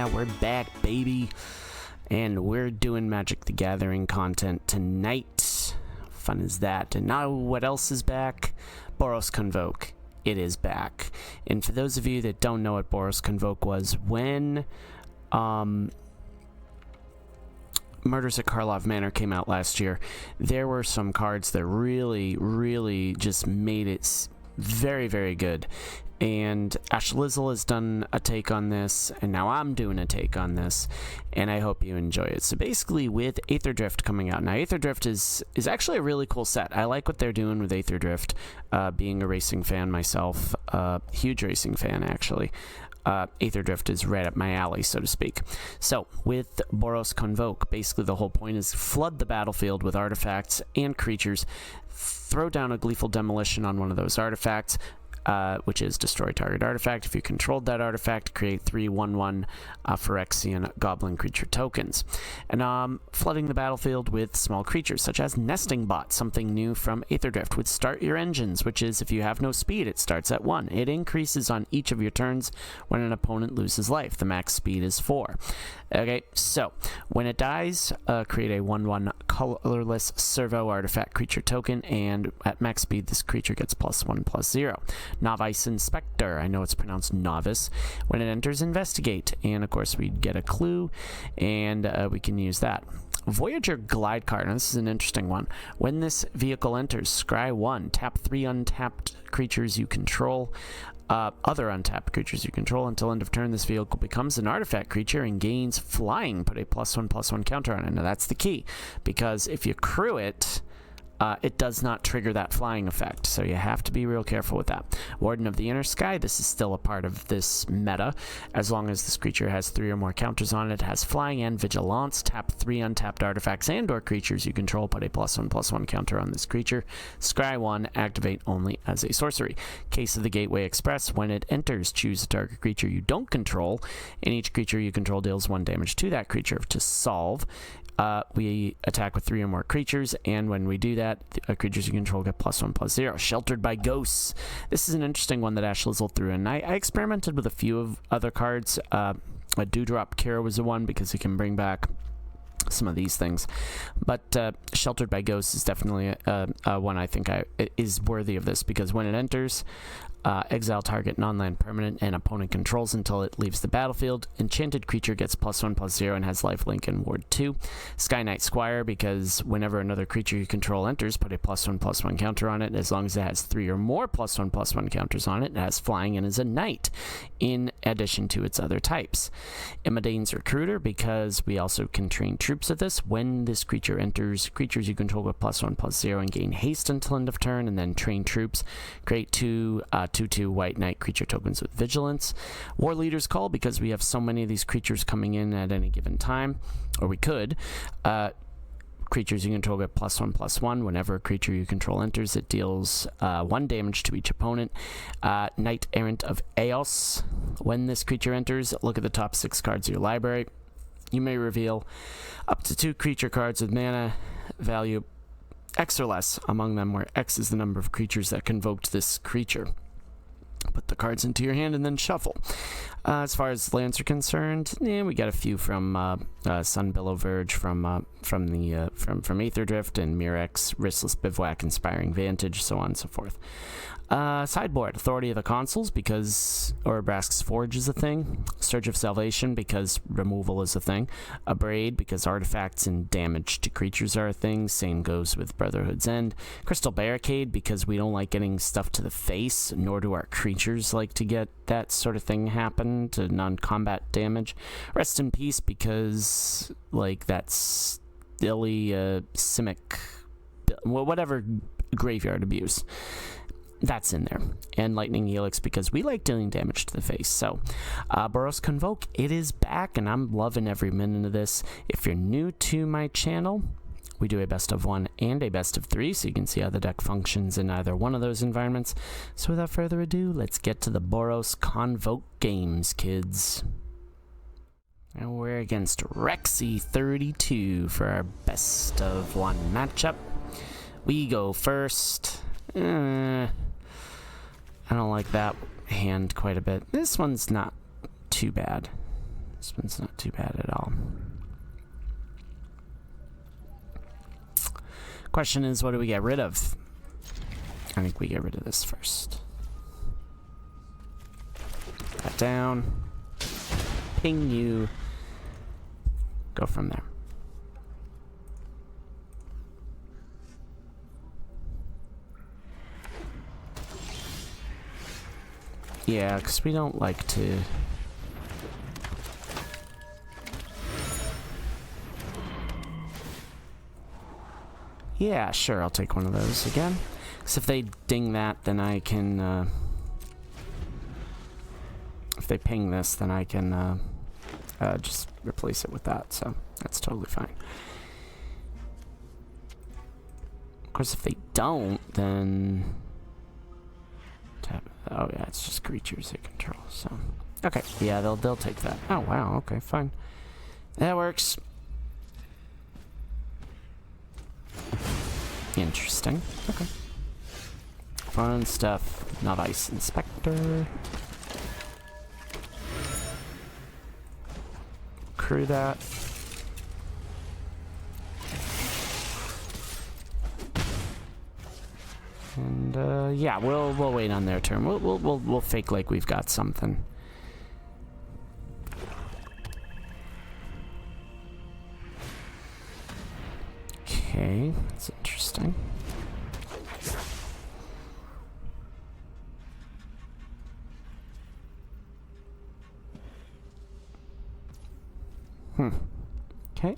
Yeah, we're back, baby. And we're doing Magic the Gathering content tonight. Fun is that. And now what else is back? Boros Convoke. It is back. And for those of you that don't know what Boros Convoke was, when Murders at Karlov Manor came out last year, there were some cards that really just made it very, very good. And Ash Lizzle has done a take on this, and now I'm doing a take on this, and I hope you enjoy it. So basically, with Aetherdrift coming out, now Aetherdrift is actually a really cool set. I like what they're doing with Aetherdrift, being a racing fan myself, huge racing fan actually. Aetherdrift is right up my alley, so to speak. So, with Boros Convoke, basically the whole point is flood the battlefield with artifacts and creatures, throw down a Gleeful Demolition on one of those artifacts, which is destroy target artifact. If you controlled that artifact, create 3 1/1 Phyrexian Goblin creature tokens. And flooding the battlefield with small creatures, such as Nesting Bot, something new from Aetherdrift, with Start Your Engines, which is if you have no speed, it starts at 1. It increases on each of your turns when an opponent loses life. The max speed is 4. Okay, so when it dies, create a 1/1 colorless servo artifact creature token, and at max speed, this creature gets +1/+0. Novice Inspector, I know it's pronounced novice. When it enters, investigate, and of course we get a clue, and we can use that. Voyager Glide card, now this is an interesting one. When this vehicle enters, scry 1, tap 3 untapped creatures you control, other untapped creatures you control. Until end of turn, this vehicle becomes an artifact creature and gains flying. Put a +1/+1 counter on it. Now that's the key, because if you crew it, it does not trigger that flying effect, so you have to be real careful with that. Warden of the Inner Sky, this is still a part of this meta. As long as this creature has 3 or more counters on it, it has flying and vigilance. Tap 3 untapped artifacts and or creatures you control, put a +1/+1 counter on this creature. Scry 1, activate only as a sorcery. Case of the Gateway Express, when it enters, choose a target creature you don't control, and each creature you control deals 1 damage to that creature. To solve, we attack with 3 or more creatures, and when we do that, the creatures you control get +1/+0. Sheltered by Ghosts. This is an interesting one that Ash Lizzle threw in. I experimented with a few of other cards. A Dewdrop Cure was the one, because he can bring back some of these things, but Sheltered by Ghosts is definitely one I think is worthy of this, because when it enters, exile target non-land permanent and opponent controls until it leaves the battlefield. Enchanted creature gets +1/+0 and has lifelink and ward 2. Sky Knight Squire, because whenever another creature you control enters, put a +1/+1 counter on it. As long as it has 3 or more +1/+1 counters on it, it has flying and is a knight, in addition to its other types. Imadane's Recruiter, because we also can train troops with this. When this creature enters, creatures you control get +1/+0 and gain haste until end of turn, and then train troops. Create 2/2 white knight creature tokens with vigilance. War Leader's Call, because we have so many of these creatures coming in at any given time, or we could. Creatures you control get +1/+1. Whenever a creature you control enters, it deals 1 damage to each opponent. Knight Errant of Eos. When this creature enters, look at the top 6 cards of your library. You may reveal up to 2 creature cards with mana value X or less among them, where X is the number of creatures that convoked this creature. Put the cards into your hand and then shuffle. As far as lands are concerned, we got a few from Sunbillow Verge, from Aetherdrift, and Mirex, Riskless Bivouac, Inspiring Vantage, so on and so forth. Sideboard, Authority of the Consuls, because Orabrask's Forge is a thing. Surge of Salvation, because removal is a thing. Abrade, because artifacts and damage to creatures are a thing. Same goes with Brotherhood's End. Crystal Barricade, because we don't like getting stuff to the face, nor do our creatures like to get that sort of thing happen to non-combat damage. Rest in Peace, because, like, that's silly, Simic, whatever graveyard abuse. That's in there. And Lightning Helix, because we like dealing damage to the face. So, Boros Convoke, it is back, and I'm loving every minute of this. If you're new to my channel, we do a best of 1 and a best of 3, so you can see how the deck functions in either one of those environments. So without further ado, let's get to the Boros Convoke games, kids. And we're against Rexy32 for our best of 1 matchup. We go first. I don't like that hand quite a bit. This one's not too bad. This one's not too bad at all. Question is, what do we get rid of? I think we get rid of this first. That down. Ping you. Go from there. Yeah, because we don't like to... Yeah, sure, I'll take one of those again. Because if they ding that, then I can... if they ping this, then I can just replace it with that, so that's totally fine. Of course, if they don't, then... Tap. Oh yeah, it's just creatures they control, so... Okay, yeah, they'll take that. Oh wow, okay, fine. That works. Interesting. Okay. Fun stuff. Novice Inspector. Crew that. And yeah, we'll wait on their turn. We'll fake like we've got something. Okay, that's interesting. Okay.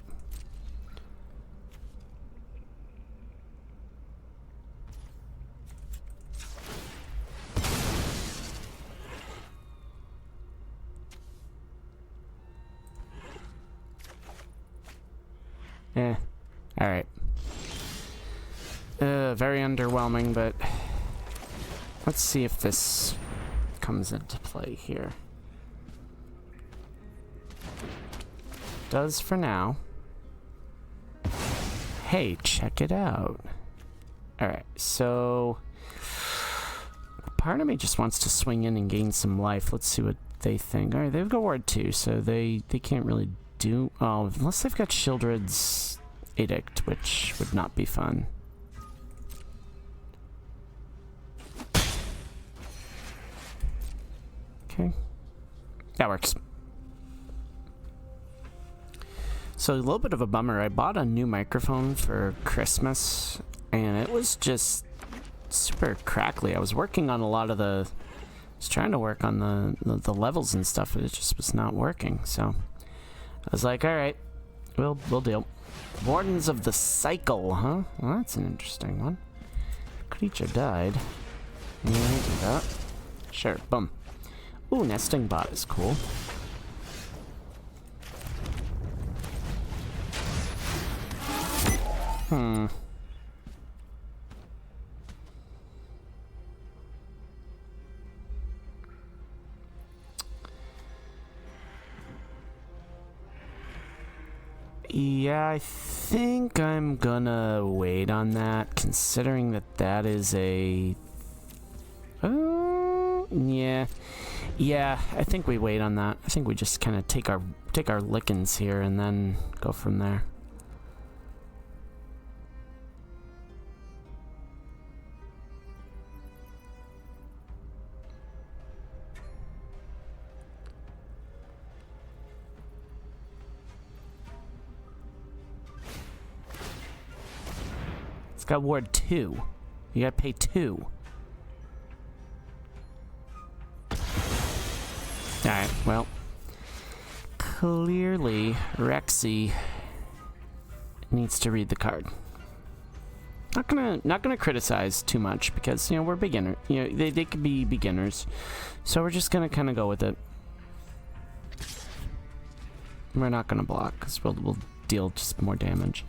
Alright. Very underwhelming, but let's see if this comes into play here. Does for now. Hey, check it out. Alright, so part of me just wants to swing in and gain some life. Let's see what they think. Alright, they've got Ward 2, so they can't really do... Oh, unless they've got Shieldred's Edict, which would not be fun. Okay. That works. So a little bit of a bummer. I bought a new microphone for Christmas, and it was just super crackly. I was working on a lot of the... I was trying to work on the levels and stuff, but it just was not working. So I was like, all right, we'll deal. Wardens of the Cycle, huh? Well, that's an interesting one. Creature died. Yeah, I do that. Sure, boom. Ooh, Nesting Bot is cool. Yeah, I think I'm gonna wait on that, considering that that is a... Yeah, I think we wait on that. I think we just kind of take our lickings here and then go from there. It's got Ward 2. You gotta pay 2. Alright, well. Clearly, Rexy needs to read the card. Not gonna criticize too much because, you know, we're beginner. You know, they could be beginners. So we're just gonna kind of go with it. We're not gonna block because we'll deal just more damage.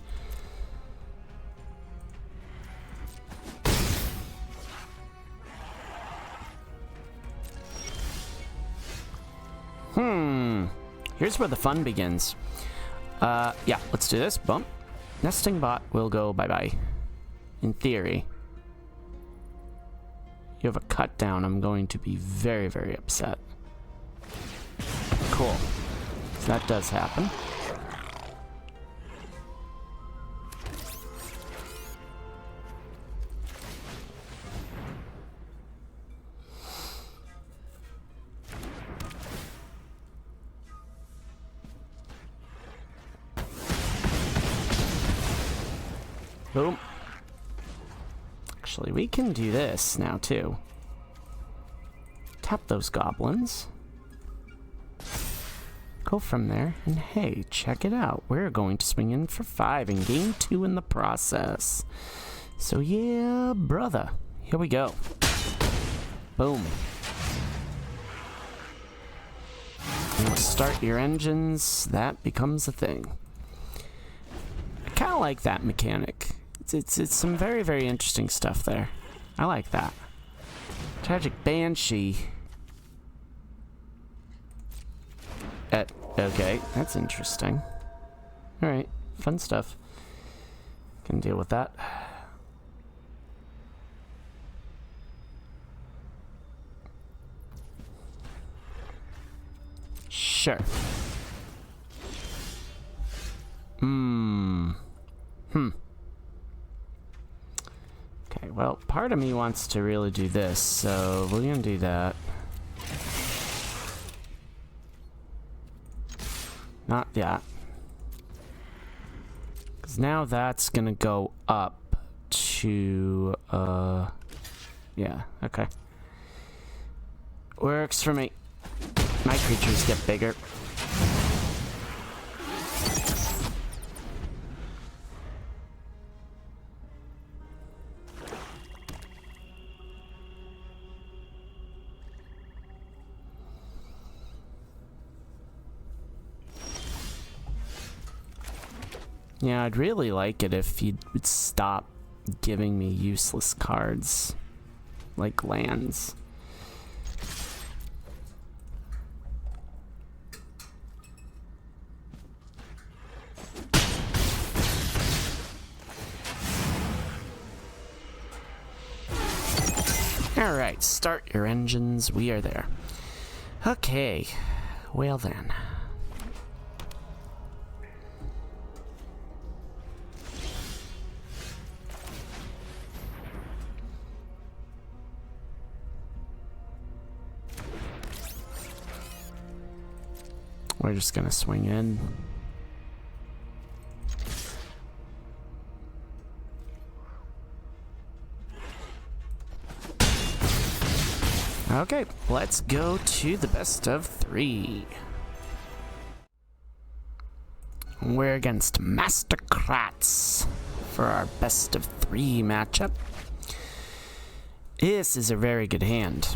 Here's where the fun begins. Yeah, let's do this. Bump. Nesting Bot will go bye-bye. In theory. You have a cut down. I'm going to be very, very upset. Cool. That does happen. Boom. Actually, we can do this now, too. Tap those goblins. Go from there, and hey, check it out. We're going to swing in for 5 and gain 2 in the process. So yeah, brother. Here we go. Boom. And we'll start your engines. That becomes a thing. I kind of like that mechanic. It's some very, very interesting stuff there. I like that. Tragic Banshee. Okay, that's interesting. Alright, fun stuff. Can deal with that. Sure. Okay, well, part of me wants to really do this, so we're gonna do that. Not that. Because now that's gonna go up to, yeah, okay. Works for me. My creatures get bigger. Yeah, I'd really like it if you would stop giving me useless cards, like lands. Alright, start your engines. We are there. Okay, well then. We're just gonna swing in. Okay, let's go to the best of 3. We're against Mastercrats for our best of 3 matchup. This is a very good hand.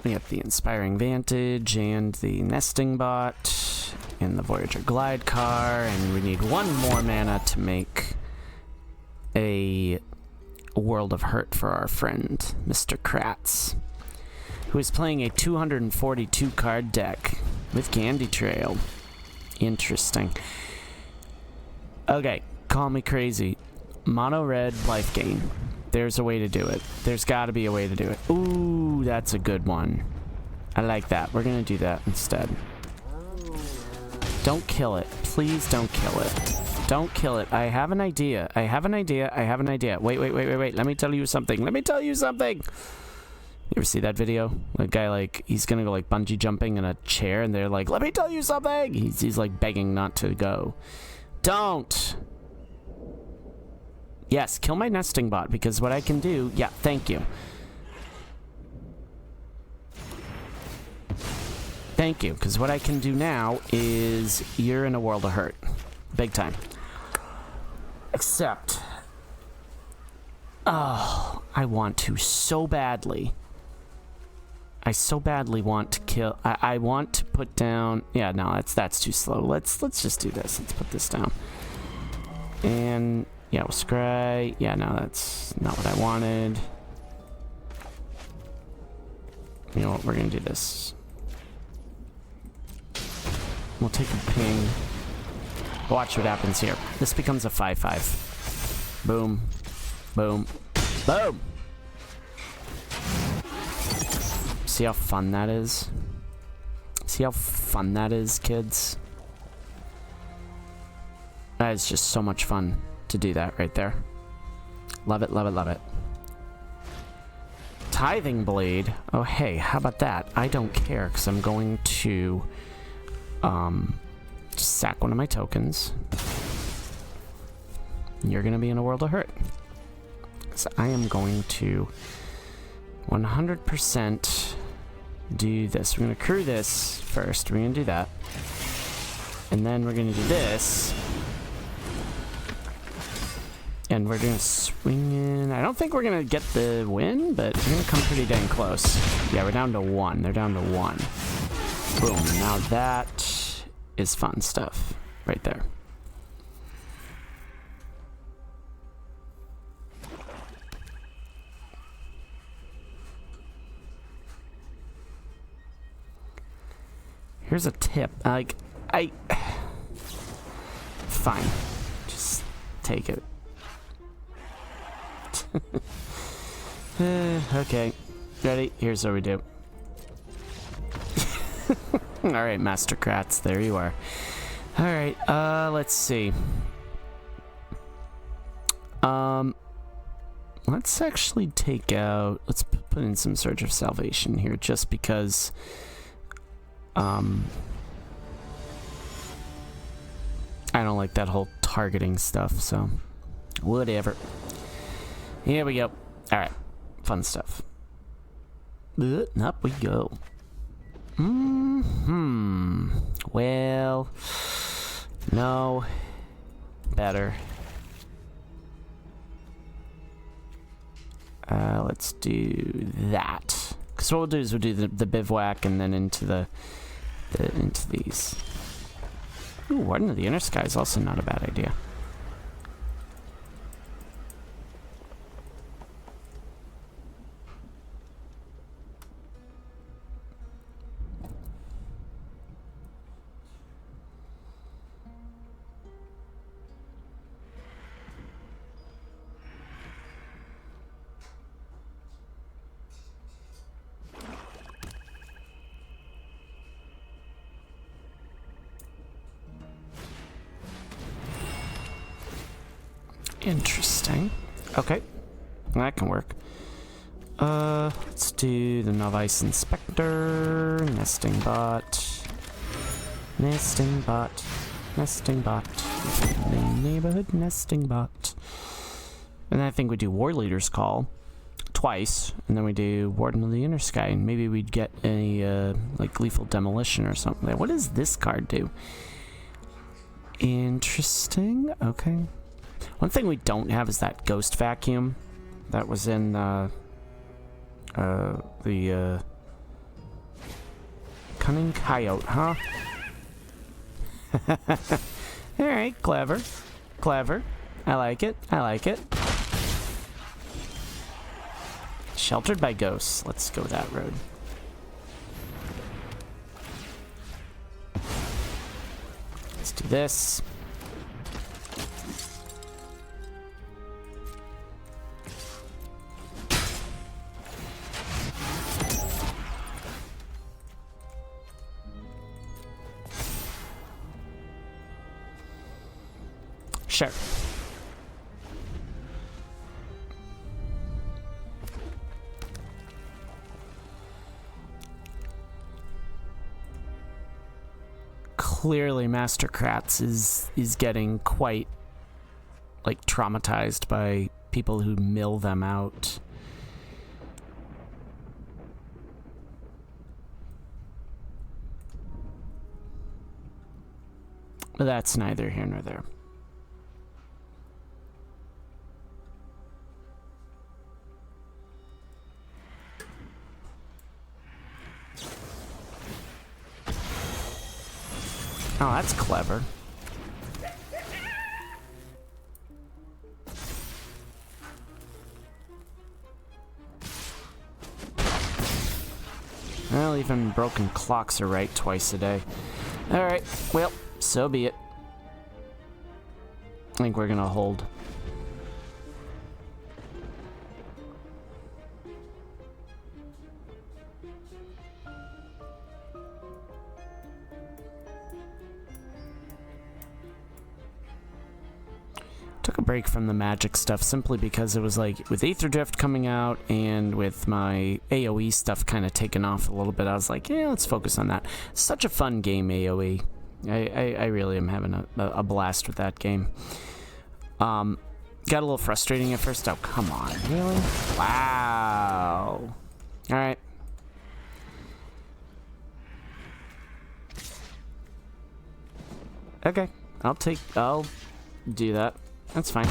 We have the Inspiring Vantage and the Nesting Bot and the Voyager Glide Car, and we need 1 more mana to make a World of Hurt for our friend, Mr. Kratz, who is playing a 242 card deck with Candy Trail. Interesting. Okay, call me crazy. Mono red life gain. There's a way to do it. There's got to be a way to do it. Ooh, that's a good one. I like that. We're going to do that instead. Don't kill it. Please don't kill it. Don't kill it. I have an idea. I have an idea. I have an idea. Wait. Let me tell you something. Let me tell you something. You ever see that video? The guy, like, he's going to go, like, bungee jumping in a chair, and they're like, let me tell you something. He's like, begging not to go. Don't. Yes, kill my nesting bot, because what I can do... Yeah, thank you. Thank you, because what I can do now is... You're in a world of hurt. Big time. Except... Oh, I want to so badly. I so badly want to kill... I want to put down... Yeah, no, that's too slow. Let's just do this. Let's put this down. And... Yeah, we'll scry. Yeah, no, that's not what I wanted. You know what? We're going to do this. We'll take a ping. Watch what happens here. This becomes a 5/5. Boom. Boom. Boom! See how fun that is? See See how fun that is, kids? That is just so much fun to do that right there. Love it, love it, love it. Tithing Blade. Oh, hey, how about that? I don't care, because I'm going to just sack one of my tokens. You're going to be in a world of hurt. So I am going to 100% do this. We're going to crew this first. We're going to do that. And then we're going to do this. And we're going to swing in. I don't think we're going to get the win, but we're going to come pretty dang close. Yeah, we're down to 1. They're down to 1. Boom. Now that is fun stuff right there. Here's a tip. Like, fine. Just take it. Okay. Ready? Here's what we do. Alright, Mastercrats. There you are. Alright, let's see. Let's actually take out... Let's put in some Surge of Salvation here, just because... I don't like that whole targeting stuff, so... Whatever. Here we go. Alright. Fun stuff. Up we go. Well... No. Better. Let's do that. Because what we'll do is we'll do the bivouac and then into into these. Ooh, Warden of the Inner Sky is also not a bad idea. Interesting. Okay. That can work. Let's do the Novice Inspector, Nesting Bot, Nesting Bot, Nesting Bot, Neighborhood Nesting Bot. And then I think we do War Leader's Call twice, and then we do Warden of the Inner Sky, and maybe we'd get a, like, Lethal Demolition or something. What does this card do? Interesting. Okay. One thing we don't have is that Ghost Vacuum that was in the Cunning Coyote, huh? Alright, clever. Clever. I like it. I like it. Sheltered by Ghosts. Let's go that road. Let's do this. Sure. Clearly, Mastercrats is getting quite, like, traumatized by people who mill them out. But that's neither here nor there. Oh, that's clever. Well, even broken clocks are right twice a day. Alright, well, so be it. I think we're gonna hold. break from the Magic stuff simply because it was like, with Aetherdrift coming out and with my AoE stuff kind of taking off a little bit, I was like, yeah, let's focus on that. Such a fun game, AoE. I really am having a blast with that game. Got a little frustrating at first. Oh, come on. Really? Wow. Alright. Okay. I'll do that. That's fine.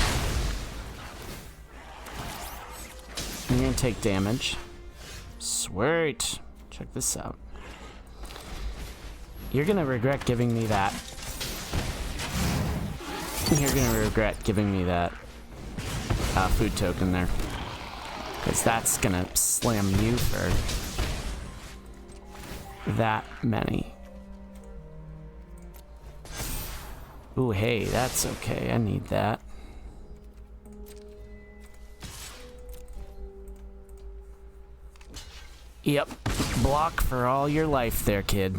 You're gonna take damage. Sweet. Check this out. You're gonna regret giving me that. You're gonna regret giving me that food token there. Because that's gonna slam you for that many. Ooh, hey, that's okay. I need that. Yep. Block for all your life there, kid.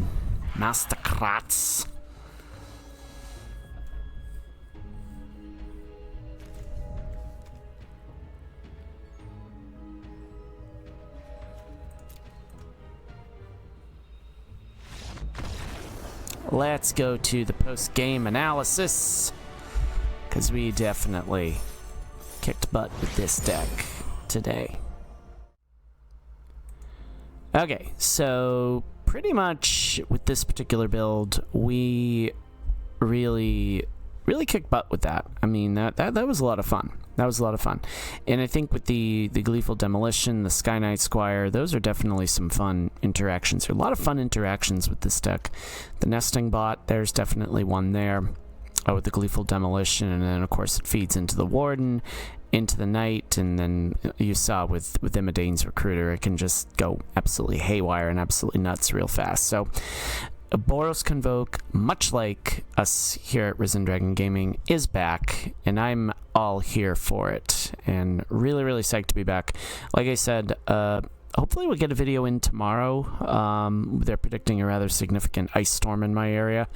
Mastercrats. Let's go to the post-game analysis, because we definitely kicked butt with this deck today. Okay, so pretty much with this particular build, we really kicked butt with that. I mean, that was a lot of fun. That was a lot of fun. And I think with the Gleeful Demolition, the Sky Knight Squire, those are definitely some fun interactions. There are a lot of fun interactions with this deck. The Nesting Bot, there's definitely one there with the Gleeful Demolition, and then of course it feeds into the Warden, into the Knight, and then you saw with Imidane's Recruiter, it can just go absolutely haywire and absolutely nuts real fast. So Boros Convoke, much like us here at Risen Dragon Gaming, is back, and I'm all here for it, and really psyched to be back. Like I said, hopefully we'll get a video in tomorrow. They're predicting a rather significant ice storm in my area,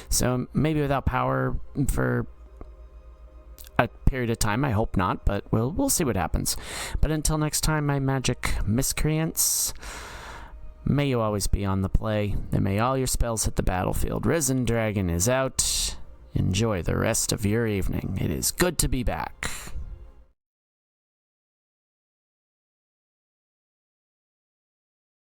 so maybe without power for a period of time. I hope not, but we'll see what happens. But until next time, my magic miscreants, may you always be on the play, and may all your spells hit the battlefield. Risen Dragon is out. Enjoy the rest of your evening. It is good to be back.